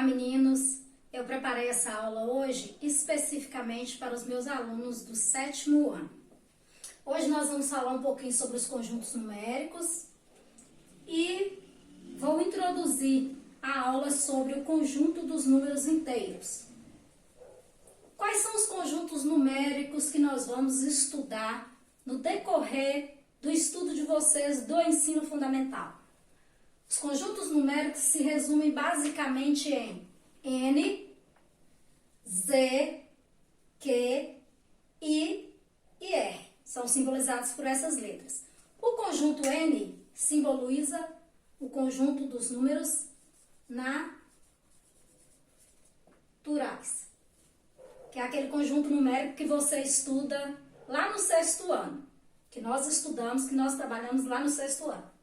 meninos! Eu preparei essa aula hoje especificamente para os meus alunos do 7º ano. Hoje nós vamos falar um pouquinho sobre os conjuntos numéricos e vou introduzir a aula sobre o conjunto dos números inteiros. Quais são os conjuntos numéricos que nós vamos estudar no decorrer do estudo de vocês do ensino fundamental? Os conjuntos numéricos se resumem basicamente em N, Z, Q, I e R. São simbolizados por essas letras. O conjunto N simboliza o conjunto dos números naturais, que é aquele conjunto numérico que você estuda lá no 6º ano, que nós estudamos, que nós trabalhamos lá no 6º ano.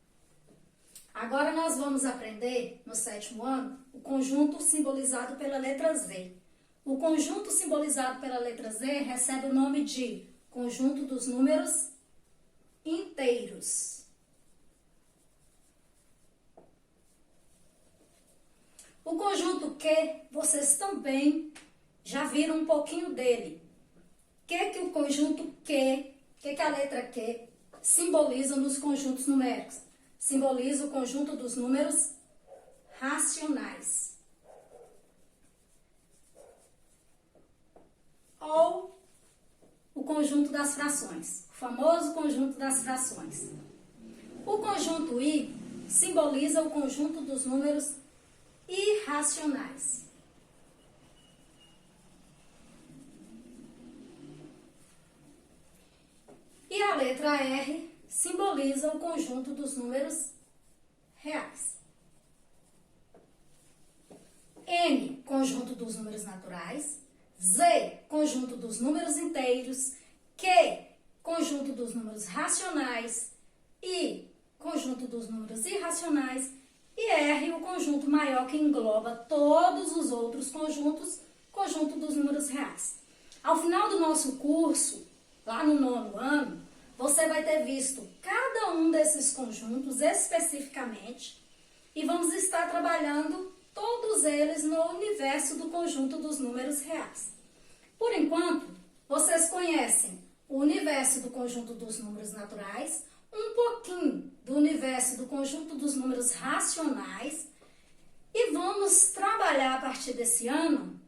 Agora nós vamos aprender, no 7º ano, o conjunto simbolizado pela letra Z. O conjunto simbolizado pela letra Z recebe o nome de conjunto dos números inteiros. O conjunto Q, vocês também já viram um pouquinho dele. O que o conjunto Q, que a letra Q simboliza nos conjuntos numéricos? Simboliza o conjunto dos números racionais. Ou o conjunto das frações, o famoso conjunto das frações. O conjunto I simboliza o conjunto dos números irracionais. E a letra R simboliza o conjunto dos números reais. N, conjunto dos números naturais. Z, conjunto dos números inteiros. Q, conjunto dos números racionais. I, conjunto dos números irracionais. E R, o conjunto maior que engloba todos os outros conjuntos, conjunto dos números reais. Ao final do nosso curso, lá no 9º ano, você vai ter visto cada um desses conjuntos especificamente e vamos estar trabalhando todos eles no universo do conjunto dos números reais. Por enquanto, vocês conhecem o universo do conjunto dos números naturais, um pouquinho do universo do conjunto dos números racionais e vamos trabalhar a partir desse ano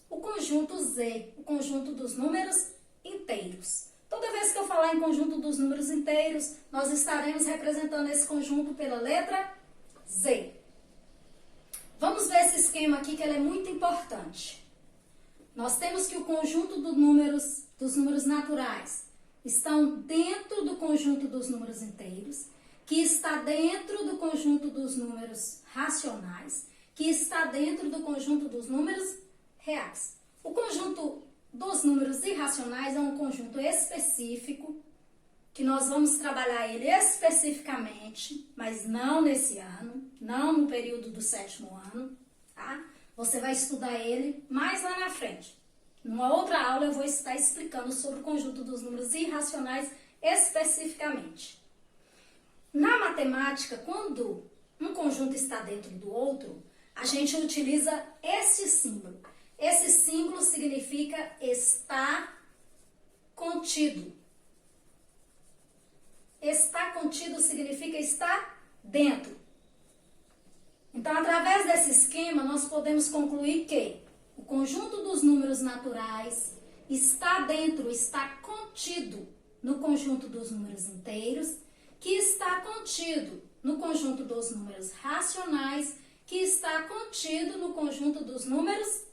o conjunto Z, o conjunto dos números inteiros. Toda vez que eu falar em conjunto dos números inteiros, nós estaremos representando esse conjunto pela letra Z. Vamos ver esse esquema aqui que ele é muito importante. Nós temos que o conjunto dos números naturais estão dentro do conjunto dos números inteiros, que está dentro do conjunto dos números racionais, que está dentro do conjunto dos números reais. O conjunto dos números irracionais é um conjunto específico, que nós vamos trabalhar ele especificamente, mas não nesse ano, não no período do 7º ano, tá? Você vai estudar ele mais lá na frente. Numa outra aula eu vou estar explicando sobre o conjunto dos números irracionais especificamente. Na matemática, quando um conjunto está dentro do outro, a gente utiliza esse símbolo. Esse símbolo significa estar contido. Estar contido significa estar dentro. Então, através desse esquema, nós podemos concluir que o conjunto dos números naturais está dentro, está contido no conjunto dos números inteiros, que está contido no conjunto dos números racionais, que está contido no conjunto dos números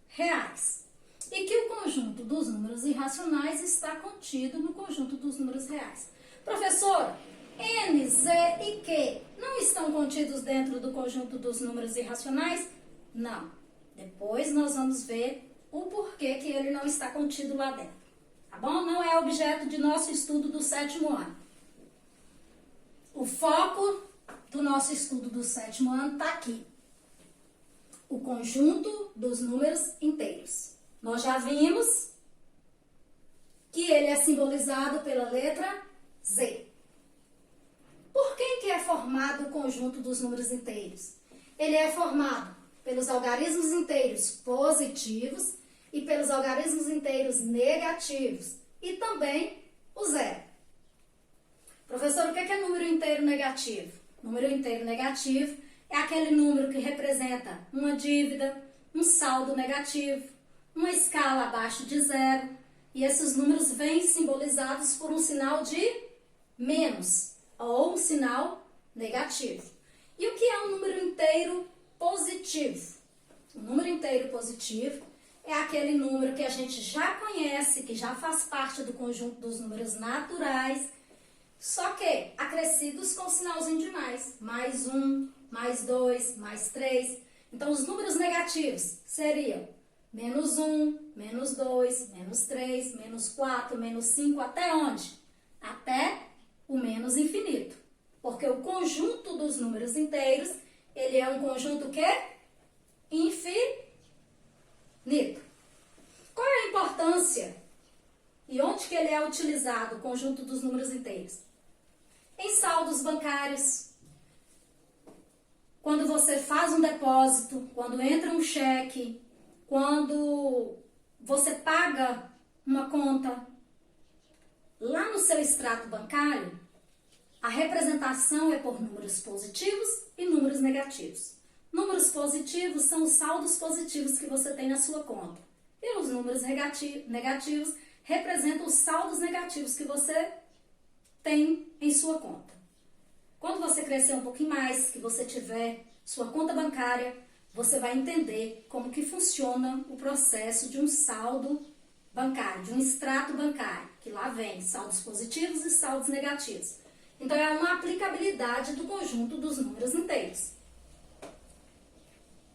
reais. E que o conjunto dos números irracionais está contido no conjunto dos números reais. Professora, N, Z e Q não estão contidos dentro do conjunto dos números irracionais? Não. Depois nós vamos ver o porquê que ele não está contido lá dentro. Tá bom? Não é objeto de nosso estudo do 7º ano. O foco do nosso estudo do 7º ano está aqui. O conjunto dos números inteiros. Nós já vimos que ele é simbolizado pela letra Z. Por quem que é formado o conjunto dos números inteiros? Ele é formado pelos algarismos inteiros positivos e pelos algarismos inteiros negativos. E também o zero. Professor, o que é número inteiro negativo? Número inteiro negativo é aquele número que representa uma dívida, um saldo negativo, uma escala abaixo de zero. E esses números vêm simbolizados por um sinal de menos ou um sinal negativo. E o que é um número inteiro positivo? O número inteiro positivo é aquele número que a gente já conhece, que já faz parte do conjunto dos números naturais, só que acrescidos com sinalzinho de mais. Mais 1, mais 2, mais 3. Então, os números negativos seriam menos 1, menos 2, menos 3, menos 4, menos 5, até onde? Até o menos infinito. Porque o conjunto dos números inteiros, ele é um conjunto que é infinito. Qual é a importância e onde que ele é utilizado, o conjunto dos números inteiros? Em saldos bancários. Quando você faz um depósito, quando entra um cheque, quando você paga uma conta, lá no seu extrato bancário, a representação é por números positivos e números negativos. Números positivos são os saldos positivos que você tem na sua conta. E os números negativos representam os saldos negativos que você tem em sua conta. Quando você crescer um pouquinho mais, que você tiver sua conta bancária, você vai entender como que funciona o processo de um saldo bancário, de um extrato bancário, que lá vem saldos positivos e saldos negativos. Então, é uma aplicabilidade do conjunto dos números inteiros.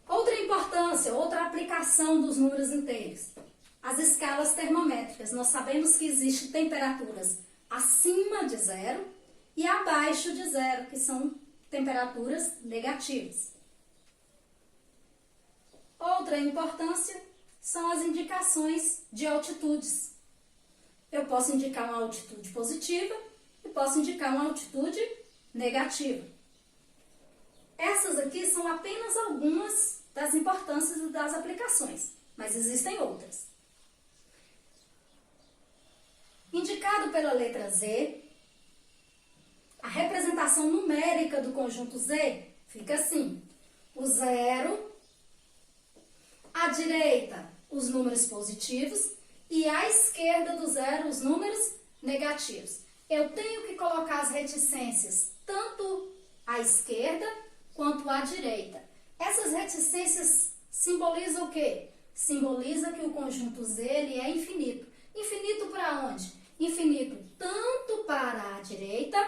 Outra importância, outra aplicação dos números inteiros. As escalas termométricas. Nós sabemos que existem temperaturas acima de zero e abaixo de zero, que são temperaturas negativas. Outra importância são as indicações de altitudes. Eu posso indicar uma altitude positiva e posso indicar uma altitude negativa. Essas aqui são apenas algumas das importâncias e das aplicações, mas existem outras. Indicado pela letra Z, a representação numérica do conjunto Z fica assim: o zero, à direita os números positivos e à esquerda do zero os números negativos. Eu tenho que colocar as reticências tanto à esquerda quanto à direita. Essas reticências simbolizam o quê? Simboliza que o conjunto Z ele é infinito. Infinito para onde? Infinito tanto para a direita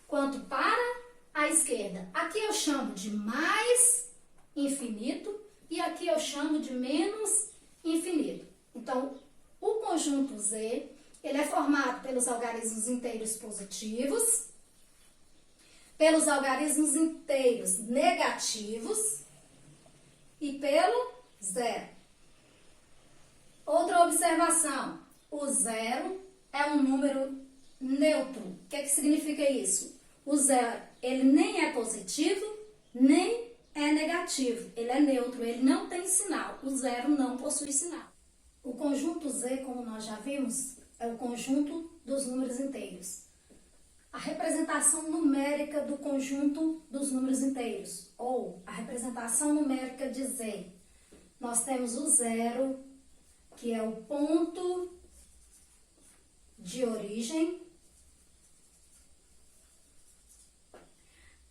quanto para a esquerda. Aqui eu chamo de mais infinito e aqui eu chamo de menos infinito. Então, o conjunto Z ele é formado pelos algarismos inteiros positivos, pelos algarismos inteiros negativos e pelo zero. Outra observação: o zero é um número neutro. O que significa isso? O zero ele nem é positivo, nem é negativo. Ele é neutro, ele não tem sinal. O zero não possui sinal. O conjunto Z, como nós já vimos, é o conjunto dos números inteiros. A representação numérica do conjunto dos números inteiros, ou a representação numérica de Z. Nós temos o zero, que é o ponto de origem.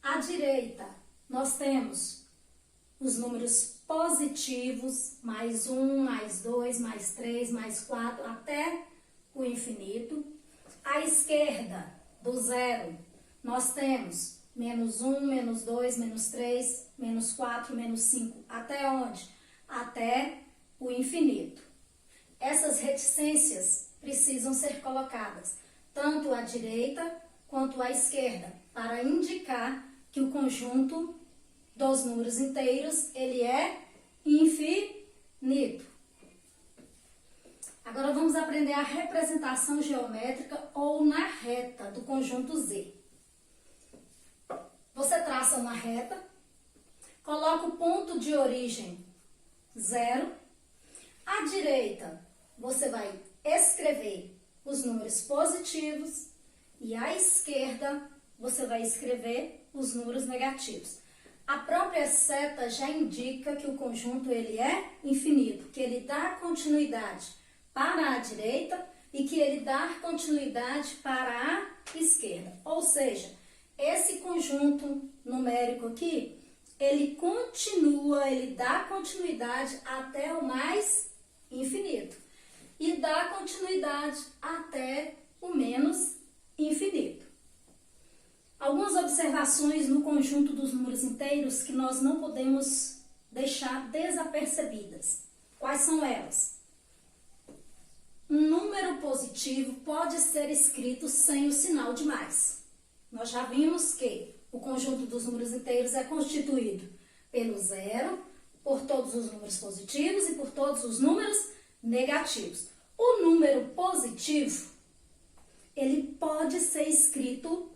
À direita, nós temos os números positivos, mais 1, mais 2, mais 3, mais 4, até o infinito. À esquerda do zero, nós temos menos 1, menos 2, menos 3, menos 4, menos 5. Até onde? Até o infinito. Essas reticências precisam ser colocadas tanto à direita quanto à esquerda para indicar que o conjunto dos números inteiros ele é infinito. Agora vamos aprender a representação geométrica ou na reta do conjunto Z. Você traça uma reta coloca o ponto de origem 0. À direita, você vai escrever os números positivos e à esquerda, você vai escrever os números negativos. A própria seta já indica que o conjunto ele é infinito, que ele dá continuidade para a direita e que ele dá continuidade para a esquerda. Ou seja, esse conjunto numérico aqui, ele continua, ele dá continuidade até o mais infinito e dá continuidade até o menos infinito. Algumas observações no conjunto dos números inteiros que nós não podemos deixar desapercebidas. Quais são elas? Um número positivo pode ser escrito sem o sinal de mais. Nós já vimos que o conjunto dos números inteiros é constituído pelo 0, por todos os números positivos e por todos os números negativos. O número positivo, ele pode ser escrito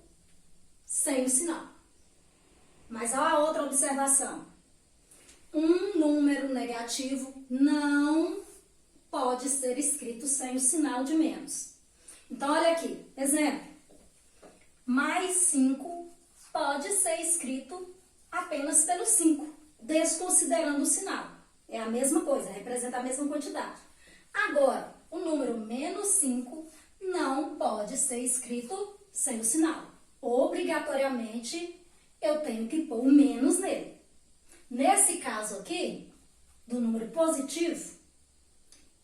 sem o sinal. Mas há a outra observação. Um número negativo não pode ser escrito sem o sinal de menos. Então, olha aqui, exemplo. Mais 5 pode ser escrito apenas pelo 5, desconsiderando o sinal. É a mesma coisa, representa a mesma quantidade. Agora, o número menos 5 não pode ser escrito sem o sinal. Obrigatoriamente, eu tenho que pôr o menos nele. Nesse caso aqui, do número positivo,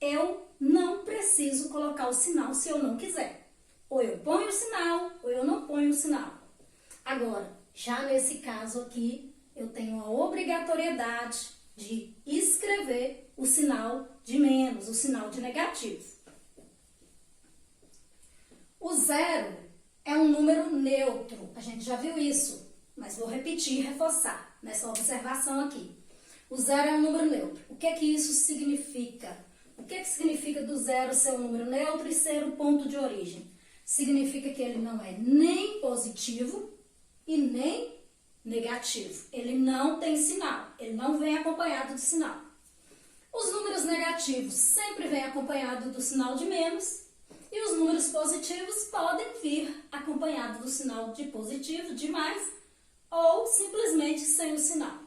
eu não preciso colocar o sinal se eu não quiser. Ou eu ponho o sinal, ou eu não ponho o sinal. Agora, já nesse caso aqui, eu tenho a obrigatoriedade de escrever o sinal de menos, o sinal de negativo. O 0 é um número neutro. A gente já viu isso, mas vou repetir e reforçar nessa observação aqui. O 0 é um número neutro. O que é que isso significa? O que é que significa do 0 ser um número neutro e ser o ponto de origem? Significa que ele não é nem positivo e nem negativo. Ele não tem sinal, ele não vem acompanhado de sinal. Os números negativos sempre vêm acompanhados do sinal de menos e os números positivos podem vir acompanhados do sinal de positivo, de mais, ou simplesmente sem o sinal.